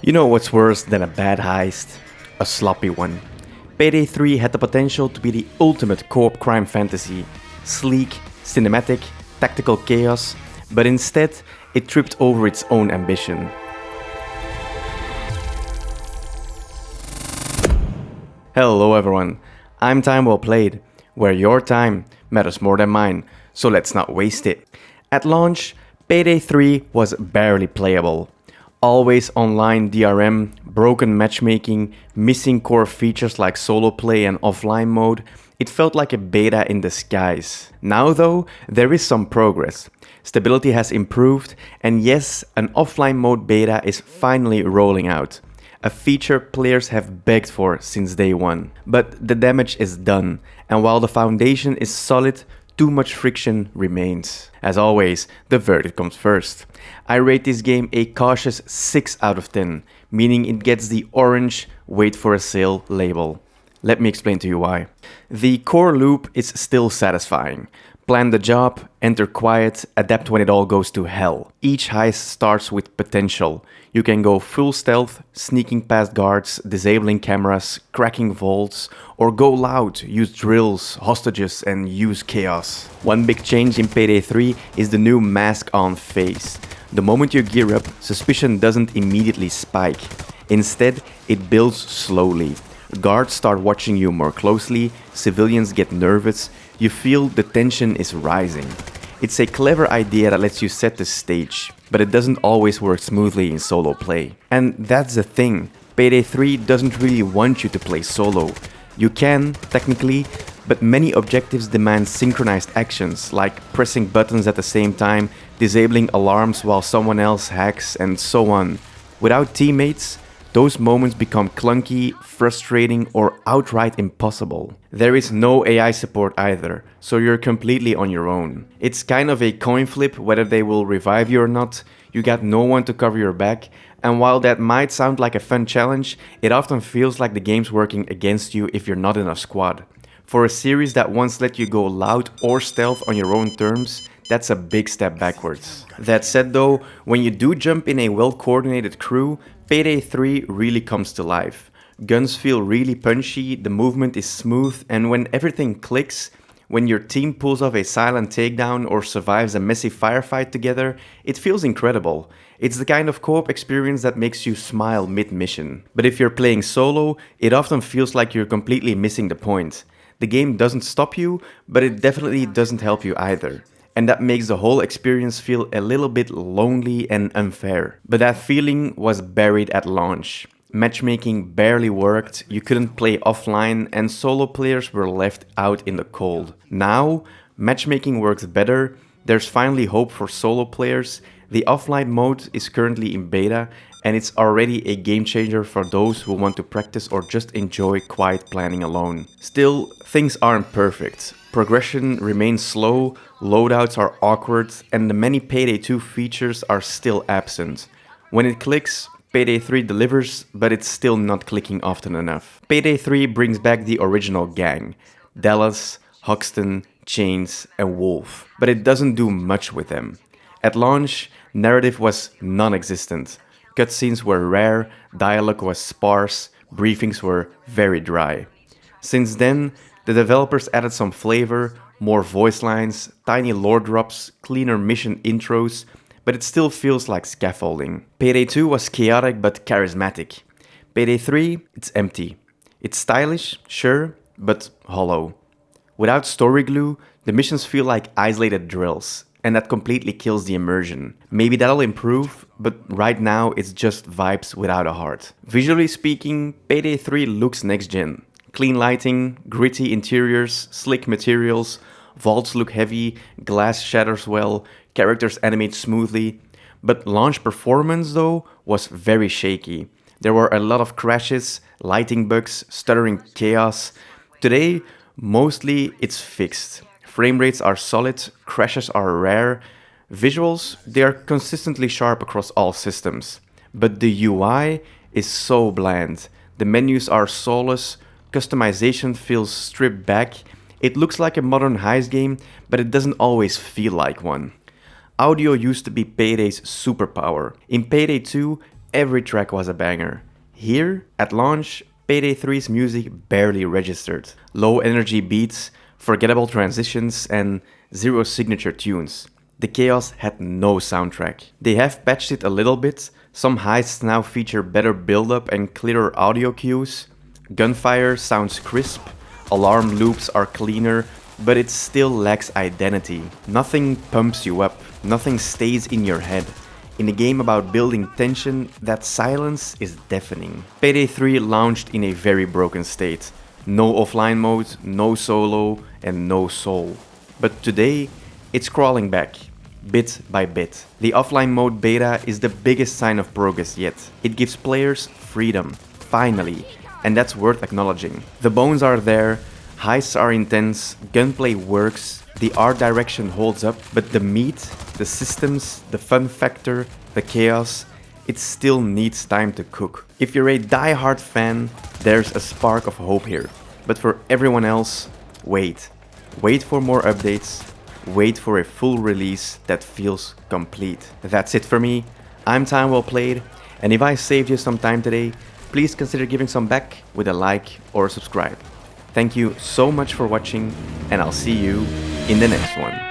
You know what's worse than a bad heist? A sloppy one. Payday 3 had the potential to be the ultimate co-op crime fantasy. Sleek, cinematic, tactical chaos, but instead it tripped over its own ambition. Hello everyone, I'm Time Well Played, where your time matters more than mine, so let's not waste it. At launch, Payday 3 was barely playable. Always online DRM, broken matchmaking, missing core features like solo play and offline mode, it felt like a beta in disguise. Now though, there is some progress. Stability has improved, and yes, an offline mode beta is finally rolling out. A feature players have begged for since day one. But the damage is done, and while the foundation is solid, too much friction remains. As always, the verdict comes first. I rate this game a cautious 6 out of 10, meaning it gets the orange wait for a sale label. Let me explain to you why. The core loop is still satisfying. Plan the job, enter quiet, adapt when it all goes to hell. Each heist starts with potential. You can go full stealth, sneaking past guards, disabling cameras, cracking vaults, or go loud, use drills, hostages, and use chaos. One big change in Payday 3 is the new mask on phase. The moment you gear up, suspicion doesn't immediately spike. Instead, it builds slowly. Guards start watching you more closely, civilians get nervous, you feel the tension is rising. It's a clever idea that lets you set the stage, but it doesn't always work smoothly in solo play. And that's the thing, Payday 3 doesn't really want you to play solo. You can, technically, but many objectives demand synchronized actions, like pressing buttons at the same time, disabling alarms while someone else hacks, and so on. Without teammates, those moments become clunky, frustrating, or outright impossible. There is no AI support either, so you're completely on your own. It's kind of a coin flip whether they will revive you or not, you got no one to cover your back, and while that might sound like a fun challenge, it often feels like the game's working against you if you're not in a squad. For a series that once let you go loud or stealth on your own terms, that's a big step backwards. That said though, when you do jump in a well-coordinated crew, Payday 3 really comes to life. Guns feel really punchy, the movement is smooth, and when everything clicks, when your team pulls off a silent takedown or survives a messy firefight together, it feels incredible. It's the kind of co-op experience that makes you smile mid-mission. But if you're playing solo, it often feels like you're completely missing the point. The game doesn't stop you, but it definitely doesn't help you either. And that makes the whole experience feel a little bit lonely and unfair. But that feeling was buried at launch. Matchmaking barely worked, you couldn't play offline, and solo players were left out in the cold. Now, matchmaking works better, there's finally hope for solo players, the offline mode is currently in beta, and it's already a game changer for those who want to practice or just enjoy quiet planning alone. Still, things aren't perfect. Progression remains slow, loadouts are awkward, and the many Payday 2 features are still absent. When it clicks, Payday 3 delivers, but it's still not clicking often enough. Payday 3 brings back the original gang, Dallas, Hoxton, Chains, and Wolf, but it doesn't do much with them. At launch, narrative was non-existent. Cutscenes were rare, dialogue was sparse, briefings were very dry. Since then, the developers added some flavor, more voice lines, tiny lore drops, cleaner mission intros, but it still feels like scaffolding. Payday 2 was chaotic but charismatic. Payday 3, it's empty. It's stylish, sure, but hollow. Without story glue, the missions feel like isolated drills, and that completely kills the immersion. Maybe that'll improve, but right now it's just vibes without a heart. Visually speaking, Payday 3 looks next-gen. Clean lighting, gritty interiors, slick materials, vaults look heavy, glass shatters well, characters animate smoothly. But launch performance though was very shaky. There were a lot of crashes, lighting bugs, stuttering chaos. Today, mostly it's fixed. Frame rates are solid, crashes are rare. Visuals, they are consistently sharp across all systems. But the UI is so bland. The menus are soulless, customization feels stripped back. It looks like a modern heist game, but it doesn't always feel like one. Audio used to be Payday's superpower. In Payday 2, every track was a banger. Here, at launch, Payday 3's music barely registered. Low energy beats, forgettable transitions, and zero signature tunes. The Chaos had no soundtrack. They have patched it a little bit. Some heists now feature better build-up and clearer audio cues. Gunfire sounds crisp, alarm loops are cleaner, but it still lacks identity. Nothing pumps you up, nothing stays in your head. In a game about building tension, that silence is deafening. Payday 3 launched in a very broken state. No offline mode, no solo, and no soul. But today, it's crawling back, bit by bit. The offline mode beta is the biggest sign of progress yet. It gives players freedom, finally, and that's worth acknowledging. The bones are there, heists are intense, gunplay works, the art direction holds up, but the meat, the systems, the fun factor, the chaos, it still needs time to cook. If you're a die-hard fan, there's a spark of hope here. But for everyone else, wait. Wait for more updates, wait for a full release that feels complete. That's it for me. I'm Time Well Played, and if I saved you some time today, please consider giving some back with a like or subscribe. Thank you so much for watching, and I'll see you in the next one.